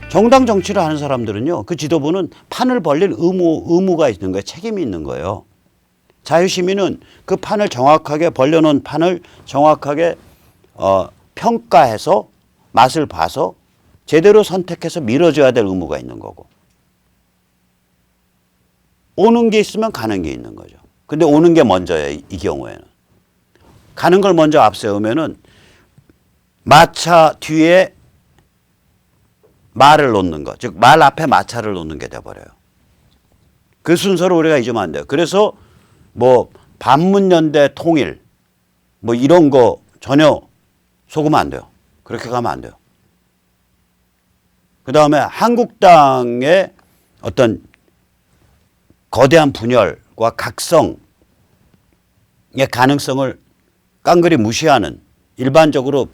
정당 정치를 하는 사람들은요, 그 지도부는 판을 벌릴 의무가 있는 거예요. 책임이 있는 거예요. 자유시민은 그 판을 정확하게 벌려놓은 판을 정확하게 평가해서 맛을 봐서 제대로 선택해서 밀어줘야 될 의무가 있는 거고, 오는 게 있으면 가는 게 있는 거죠. 근데 오는 게 먼저예요. 이 경우에는. 가는 걸 먼저 앞세우면은 마차 뒤에 말을 놓는 거, 즉 말 앞에 마차를 놓는 게 돼버려요. 그 순서를 우리가 잊으면 안 돼요. 그래서 뭐 반문연대 통일 뭐 이런 거 전혀 속으면 안 돼요. 그렇게 가면 안 돼요. 그 다음에 한국당의 어떤 거대한 분열과 각성의 가능성을 깡그리 무시하는, 일반적으로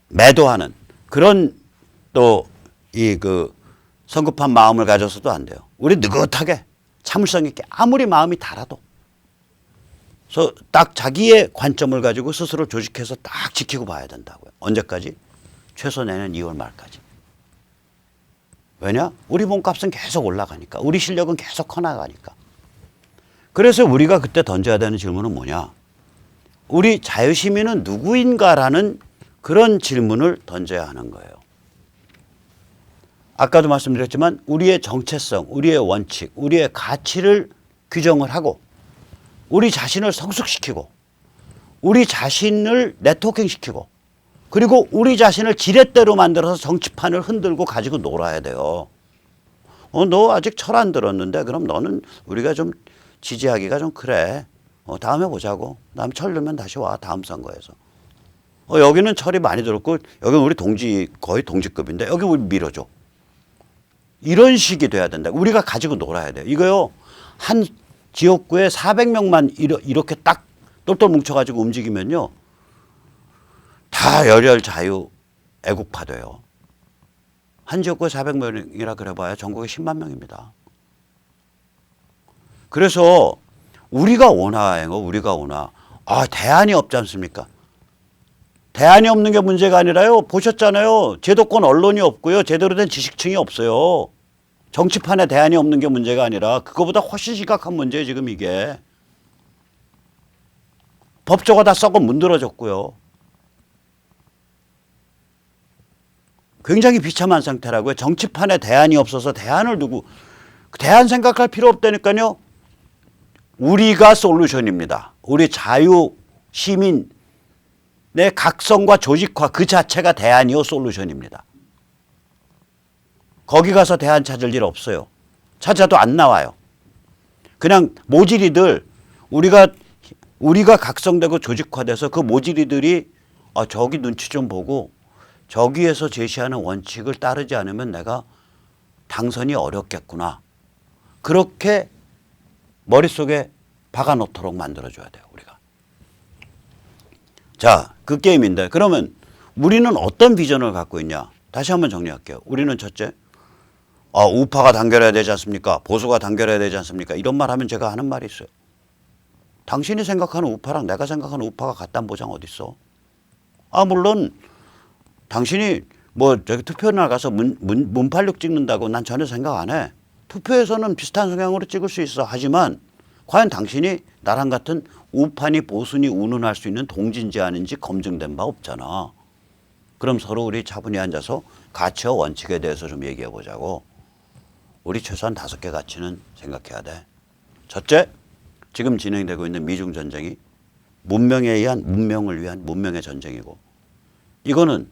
매도하는 그런 또 이 성급한 마음을 가져서도 안 돼요. 우리 느긋하게 참을성 있게 아무리 마음이 달아도 그래서 딱 자기의 관점을 가지고 스스로 조직해서 딱 지키고 봐야 된다고요. 언제까지? 최소 내년 2월 말까지. 왜냐? 우리 몸값은 계속 올라가니까. 우리 실력은 계속 커나가니까. 그래서 우리가 그때 던져야 되는 질문은 뭐냐? 우리 자유시민은 누구인가라는 그런 질문을 던져야 하는 거예요. 아까도 말씀드렸지만 우리의 정체성, 우리의 원칙, 우리의 가치를 규정을 하고 우리 자신을 성숙시키고 우리 자신을 네트워킹시키고 그리고 우리 자신을 지렛대로 만들어서 정치판을 흔들고 가지고 놀아야 돼요. 너 아직 철 안 들었는데 그럼 너는 우리가 좀 지지하기가 좀 그래. 다음에 보자고. 다음에 철 들면 다시 와. 다음 선거에서. 여기는 철이 많이 들었고 여기는 우리 거의 동지급인데 여기 우리 밀어줘. 이런 식이 돼야 된다. 우리가 가지고 놀아야 돼요. 이거요. 한 지역구에 400명만 이렇게 딱 똘똘 뭉쳐가지고 움직이면요. 다 열혈 자유 애국파 돼요. 한 지역구에 400명이라 그래봐야 전국에 10만 명입니다. 그래서 우리가 오나. 대안이 없지 않습니까? 대안이 없는 게 문제가 아니라요. 보셨잖아요. 제도권 언론이 없고요. 제대로 된 지식층이 없어요. 정치판에 대안이 없는 게 문제가 아니라 그거보다 훨씬 심각한 문제예요. 지금 이게. 법조가 다 썩어 문드러졌고요. 굉장히 비참한 상태라고요. 정치판에 대안이 없어서 대안을 두고 대안 생각할 필요 없다니까요. 우리가 솔루션입니다. 우리 자유 시민의 각성과 조직화 그 자체가 대안이요 솔루션입니다. 거기 가서 대안 찾을 일 없어요. 찾아도 안 나와요. 그냥 모질이들 우리가 각성되고 조직화돼서 그 모질이들이 저기 눈치 좀 보고 저기에서 제시하는 원칙을 따르지 않으면 내가 당선이 어렵겠구나. 그렇게 머릿속에 박아놓도록 만들어줘야 돼요. 우리가. 자, 그 게임인데 그러면 우리는 어떤 비전을 갖고 있냐. 다시 한번 정리할게요. 우리는 첫째, 우파가 단결해야 되지 않습니까? 보수가 단결해야 되지 않습니까? 이런 말 하면 제가 하는 말이 있어요. 당신이 생각하는 우파랑 내가 생각하는 우파가 같다는 보장 어디 있어? 물론 당신이 저기 투표 나가서 문팔육 찍는다고 난 전혀 생각 안 해. 투표에서는 비슷한 성향으로 찍을 수 있어. 하지만 과연 당신이 나랑 같은 우파니 보수니 운운할 수 있는 동지인지 아닌지 검증된 바 없잖아. 그럼 서로 우리 차분히 앉아서 가치와 원칙에 대해서 좀 얘기해 보자고. 우리 최소한 5개 가치는 생각해야 돼. 첫째, 지금 진행되고 있는 미중 전쟁이 문명을 위한 문명의 전쟁이고 이거는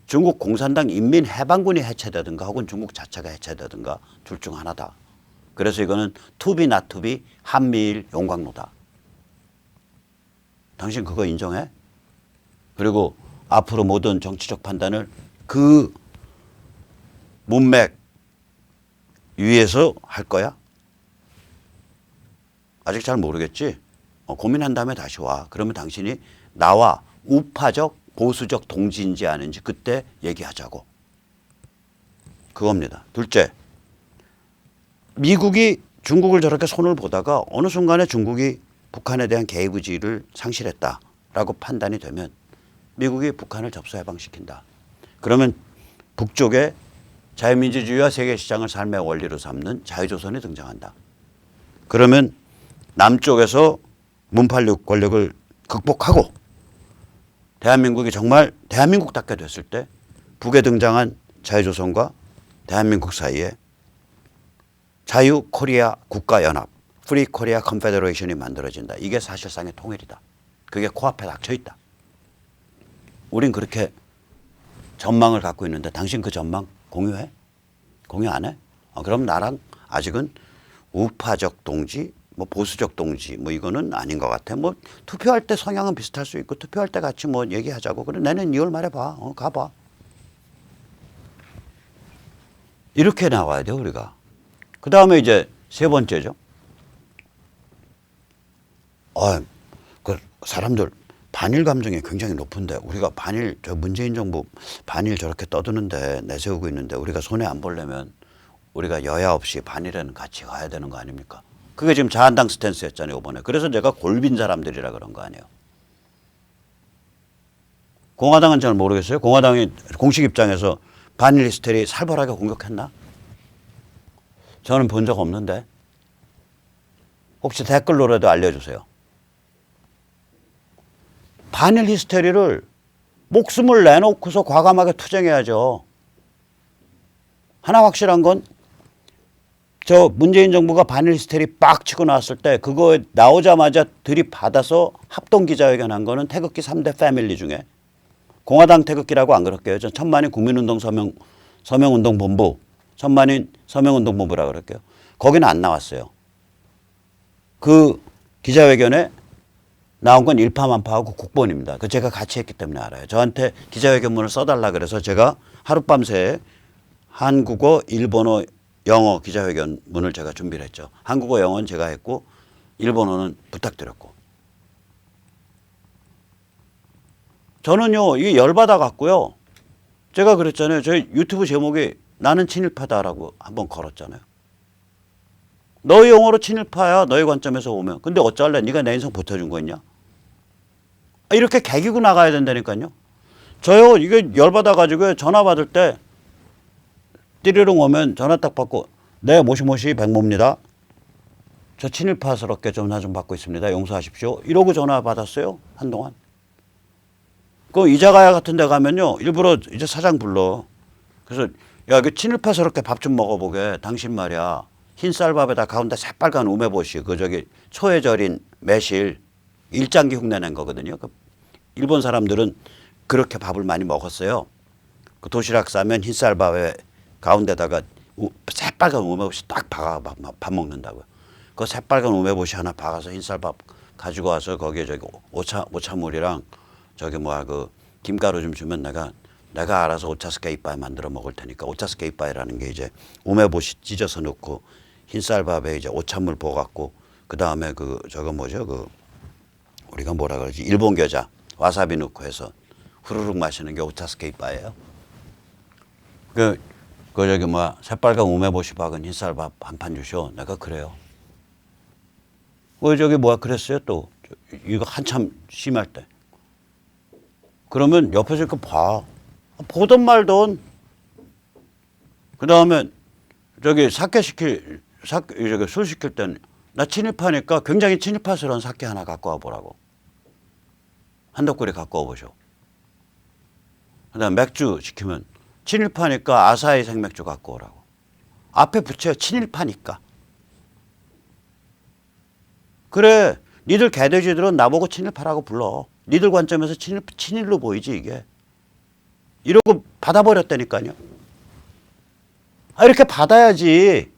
중국 공산당 인민해방군이 해체되든가 혹은 중국 자체가 해체되든가 둘 중 하나다. 그래서 이거는 to be not to be 한미일 용광로다. 당신 그거 인정해? 그리고 앞으로 모든 정치적 판단을 그 문맥 위에서 할 거야? 아직 잘 모르겠지? 고민한 다음에 다시 와. 그러면 당신이 나와 우파적 보수적 동지인지 아닌지 그때 얘기하자고. 그겁니다. 둘째, 미국이 중국을 저렇게 손을 보다가 어느 순간에 중국이 북한에 대한 개입 의지를 상실했다라고 판단이 되면 미국이 북한을 접수 해방시킨다. 그러면 북쪽에 자유민주주의와 세계시장을 삶의 원리로 삼는 자유조선이 등장한다. 그러면 남쪽에서 문팔육 권력을 극복하고 대한민국이 정말 대한민국답게 됐을 때 북에 등장한 자유조선과 대한민국 사이에 자유 코리아 국가연합, 프리 코리아 컨페더레이션이 만들어진다. 이게 사실상의 통일이다. 그게 코앞에 닥쳐 있다. 우린 그렇게 전망을 갖고 있는데 당신 그 전망 공유해? 공유 안 해? 그럼 나랑 아직은 우파적 동지, 뭐 보수적 동지, 뭐 이거는 아닌 것 같아. 뭐 투표할 때 성향은 비슷할 수 있고 투표할 때 같이 뭐 얘기하자고. 그래 내년 2월 말에 봐. 가봐. 이렇게 나와야 돼 우리가. 그 다음에 이제 세 번째죠. 그 사람들 반일 감정이 굉장히 높은데 우리가 반일 저 문재인 정부 반일 저렇게 떠드는데 내세우고 있는데 우리가 손해 안 보려면 우리가 여야 없이 반일에는 같이 가야 되는 거 아닙니까? 그게 지금 자한당 스탠스였잖아요 이번에. 그래서 제가 골빈 사람들이라 그런 거 아니에요. 공화당은 잘 모르겠어요. 공화당이 공식 입장에서 반일 히스테리 살벌하게 공격했나? 저는 본 적 없는데 혹시 댓글로라도 알려주세요. 반일 히스테리를 목숨을 내놓고서 과감하게 투쟁해야죠. 하나 확실한 건 저 문재인 정부가 반일 히스테리 빡 치고 나왔을 때 그거 나오자마자 들이받아서 합동기자회견한 거는 태극기 3대 패밀리 중에 공화당 태극기라고 안 그럴게요. 전 천만인 국민운동 서명운동본부 천만인 서명운동본부라고 그럴게요. 거기는 안 나왔어요. 그 기자회견에 나온 건 일파만파하고 국본입니다. 그 제가 같이 했기 때문에 알아요. 저한테 기자회견문을 써달라 그래서 제가 하룻밤새 한국어, 일본어, 영어 기자회견문을 제가 준비를 했죠. 한국어, 영어는 제가 했고 일본어는 부탁드렸고. 저는요 이게 열받아 갖고요. 제가 그랬잖아요. 저희 유튜브 제목이 나는 친일파다라고 한번 걸었잖아요. 너희 용어로 친일파야. 너희 관점에서 보면. 근데 어쩔래? 네가 내 인생 보태준 거 있냐? 이렇게 개기고 나가야 된다니까요. 저요 이게 열받아 가지고 전화 받을 때 띠리릉 오면 전화 딱 받고 네 모시모시 백모입니다. 저 친일파스럽게 전화 좀 받고 있습니다. 용서하십시오. 이러고 전화 받았어요. 한동안. 그 이자가야 같은 데 가면요. 일부러 이제 사장 불러. 그래서 야, 그 친일파스럽게 밥 좀 먹어보게. 당신 말이야. 흰쌀밥에다 가운데 새빨간 우메보시 그 저기 초에 절인 매실 일장기 흉내낸 거거든요. 그 일본 사람들은 그렇게 밥을 많이 먹었어요. 그 도시락 싸면 흰쌀밥에 가운데다가 새빨간 우메보시 딱 박아 밥 먹는다고요. 그 새빨간 우메보시 하나 박아서 흰쌀밥 가지고 와서 거기에 저기 오차물이랑 저기 뭐야 그 김가루 좀 주면 내가 알아서 오차스케 이빠이 만들어 먹을 테니까. 오차스케 이빠이라는 게 이제 우메보시 찢어서 넣고 흰쌀밥에 이제 오찬물 부어갖고 그 다음에 그 저거 뭐죠 그 우리가 뭐라 그러지 일본 겨자 와사비 넣고 해서 후루룩 마시는 게 오차스케 이빠이예요. 그 저기 뭐야 새빨간 우메보시 박은 흰쌀밥 한 판 주시오. 내가 그래요. 왜 저기 뭐야 그랬어요 또 이거 한참 심할 때. 그러면 옆에서 이렇게 봐. 보던 말던. 그 다음에 저기 저기 술 시킬 때는 나 친일파니까 굉장히 친일파스러운 사케 하나 갖고 와보라고. 한덕구리 갖고 와보셔. 그 다음에 맥주 시키면 친일파니까 아사히 생맥주 갖고 오라고. 앞에 붙여요. 친일파니까. 그래. 니들 개돼지들은 나보고 친일파라고 불러. 니들 관점에서 친일로 보이지 이게. 이러고 받아버렸다니까요. 이렇게 받아야지.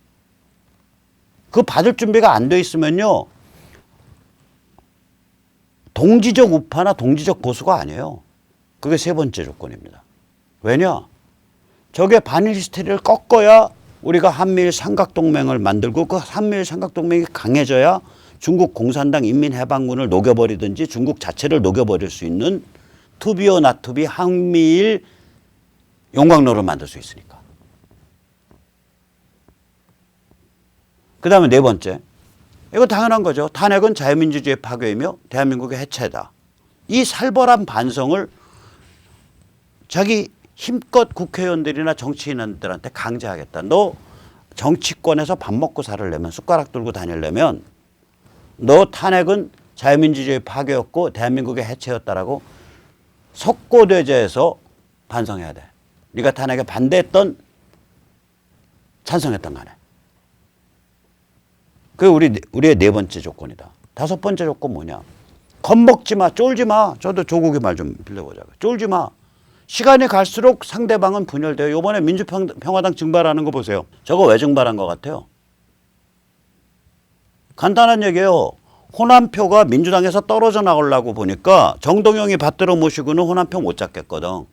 그 받을 준비가 안 돼 있으면요. 동지적 우파나 동지적 보수가 아니에요. 그게 세 번째 조건입니다. 왜냐? 저게 반일 히스테리를 꺾어야 우리가 한미일 삼각동맹을 만들고 그 한미일 삼각동맹이 강해져야 중국 공산당 인민해방군을 녹여버리든지 중국 자체를 녹여버릴 수 있는 투비어 나투비 한미일 용광로를 만들 수 있으니까. 그 다음에 네 번째. 이거 당연한 거죠. 탄핵은 자유민주주의 파괴이며 대한민국의 해체다. 이 살벌한 반성을 자기 힘껏 국회의원들이나 정치인들한테 강제하겠다. 너 정치권에서 밥 먹고 살려면 숟가락 들고 다니려면 너 탄핵은 자유민주주의 파괴였고 대한민국의 해체였다라고 석고대죄에서 반성해야 돼. 네가 탄핵에 반대했던 찬성했던 간에. 그게 우리의 네 번째 조건이다. 다섯 번째 조건 뭐냐? 겁먹지 마, 쫄지 마. 저도 조국의 말 좀 빌려보자고요. 쫄지 마. 시간이 갈수록 상대방은 분열돼요. 이번에 민주평화당 증발하는 거 보세요. 저거 왜 증발한 것 같아요? 간단한 얘기예요. 호남표가 민주당에서 떨어져 나오려고 보니까 정동영이 받들어 모시고는 호남표 못 잡겠거든.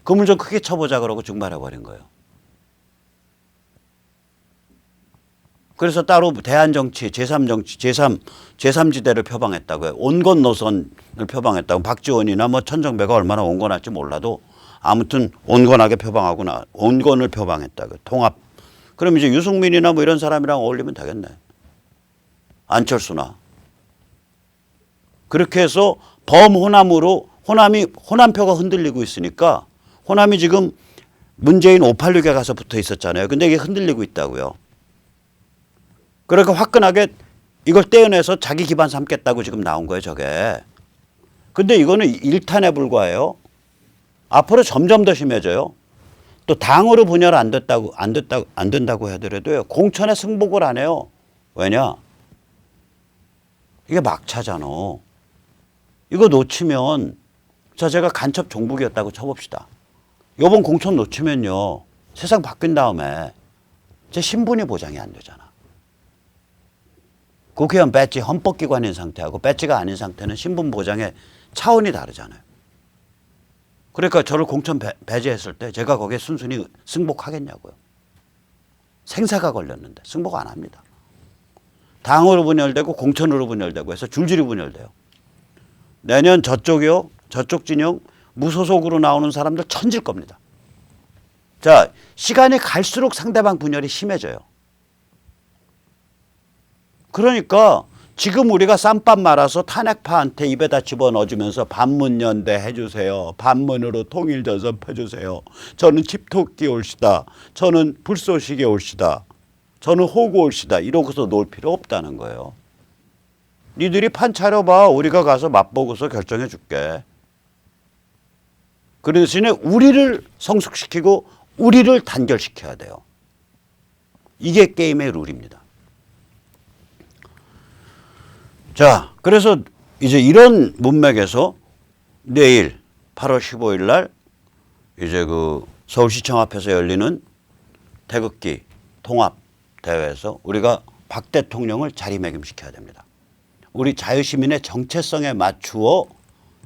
그물 좀 크게 쳐보자 그러고 증발해버린 거예요. 그래서 따로 대한정치, 제3정치, 제3지대를 표방했다고요. 온건 노선을 표방했다고. 박지원이나 뭐 천정배가 얼마나 온건할지 몰라도 아무튼 온건하게 표방하고 온건을 표방했다고. 통합. 그럼 이제 유승민이나 뭐 이런 사람이랑 어울리면 되겠네. 안철수나. 그렇게 해서 범호남으로 호남표가 흔들리고 있으니까 호남이 지금 문재인 586에 가서 붙어 있었잖아요. 근데 이게 흔들리고 있다고요. 그러니까 화끈하게 이걸 떼어내서 자기 기반 삼겠다고 지금 나온 거예요, 저게. 근데 이거는 일탄에 불과해요. 앞으로 점점 더 심해져요. 또 당으로 분열 안 된다고 하더라도요. 공천에 승복을 안 해요. 왜냐? 이게 막차잖아. 이거 놓치면 제가 간첩 종북이었다고 쳐봅시다. 이번 공천 놓치면요. 세상 바뀐 다음에 제 신분이 보장이 안 되잖아. 국회의원 배지 헌법기관인 상태하고 배지가 아닌 상태는 신분 보장의 차원이 다르잖아요. 그러니까 저를 공천 배제했을 때 제가 거기에 순순히 승복하겠냐고요. 생사가 걸렸는데 승복 안 합니다. 당으로 분열되고 공천으로 분열되고 해서 줄줄이 분열돼요. 내년 저쪽 진영 무소속으로 나오는 사람들 천질 겁니다. 자, 시간이 갈수록 상대방 분열이 심해져요. 그러니까 지금 우리가 쌈밥 말아서 탄핵파한테 입에다 집어넣어주면서 반문연대 해주세요. 반문으로 통일전선 펴주세요. 저는 집토끼 올시다. 저는 불쏘시개 올시다. 저는 호구 올시다. 이러고서 놀 필요 없다는 거예요. 니들이 판 차려봐. 우리가 가서 맛보고서 결정해 줄게. 그 대신에 우리를 성숙시키고 우리를 단결시켜야 돼요. 이게 게임의 룰입니다. 자, 그래서 이제 이런 문맥에서 내일 8월 15일 날 이제 그 서울시청 앞에서 열리는 태극기 통합 대회에서 우리가 박 대통령을 자리매김시켜야 됩니다. 우리 자유시민의 정체성에 맞추어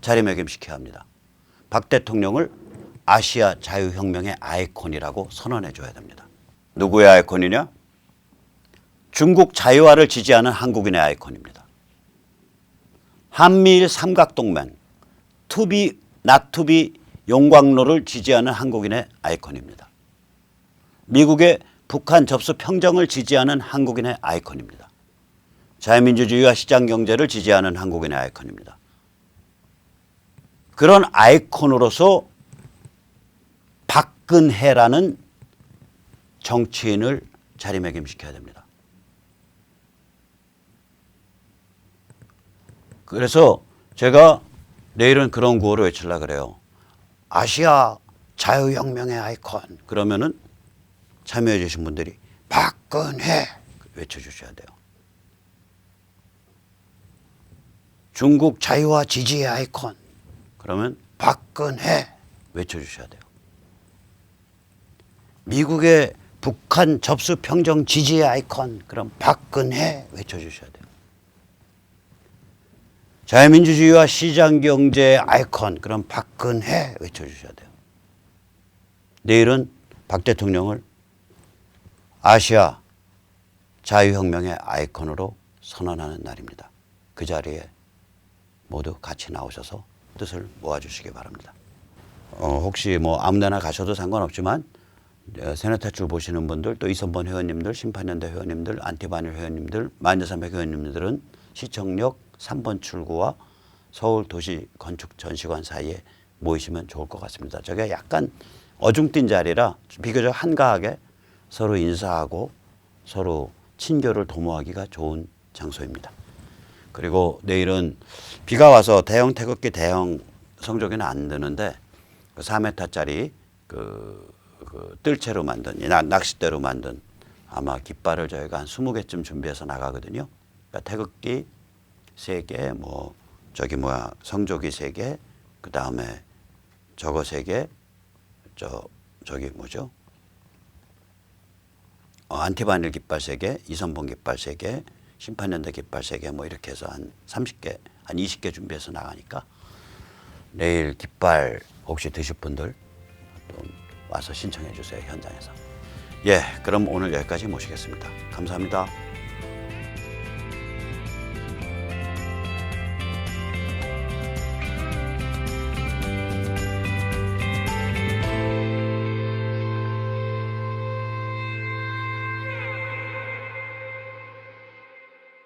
자리매김시켜야 합니다. 박 대통령을 아시아 자유혁명의 아이콘이라고 선언해 줘야 됩니다. 누구의 아이콘이냐? 중국 자유화를 지지하는 한국인의 아이콘입니다. 한미일 삼각동맹, 투비, 나투비 용광로를 지지하는 한국인의 아이콘입니다. 미국의 북한 접수 평정을 지지하는 한국인의 아이콘입니다. 자유민주주의와 시장경제를 지지하는 한국인의 아이콘입니다. 그런 아이콘으로서 박근혜라는 정치인을 자리매김시켜야 됩니다. 그래서 제가 내일은 그런 구호를 외치려고 그래요. 아시아 자유혁명의 아이콘. 그러면은 참여해 주신 분들이 박근혜 외쳐주셔야 돼요. 중국 자유화 지지의 아이콘. 그러면 박근혜 외쳐주셔야 돼요. 미국의 북한 접수 평정 지지의 아이콘. 그럼 박근혜 외쳐주셔야 돼요. 자유민주주의와 시장경제의 아이콘. 그럼 박근혜 외쳐주셔야 돼요. 내일은 박 대통령을 아시아 자유혁명의 아이콘으로 선언하는 날입니다. 그 자리에 모두 같이 나오셔서 뜻을 모아주시기 바랍니다. 혹시 뭐 아무데나 가셔도 상관없지만 세네타출 보시는 분들, 또 이선번 회원님들, 심판연대 회원님들, 안티바닐 회원님들, 만여삼백 회원님들은 시청역 3번 출구와 서울도시건축전시관 사이에 모이시면 좋을 것 같습니다. 저게 약간 어중뛴 자리라 비교적 한가하게 서로 인사하고 서로 친교를 도모하기가 좋은 장소입니다. 그리고 내일은 비가 와서 대형 태극기 대형 성조기는 안 드는데 그 4m짜리 그 뜰채로 만든 낚싯대로 만든 아마 깃발을 저희가 한 20개쯤 준비해서 나가거든요. 그러니까 태극기 3개, 뭐 저기 뭐야 성조기 3개, 그 다음에 저거 3개, 저기 뭐죠? 안티바닐 깃발 3개, 이선봉 깃발 3개, 심판연대 깃발 3개 뭐 이렇게 해서 한 30개, 한 20개 준비해서 나가니까 내일 깃발 혹시 드실 분들 또 와서 신청해 주세요. 현장에서. 예, 그럼 오늘 여기까지 모시겠습니다. 감사합니다.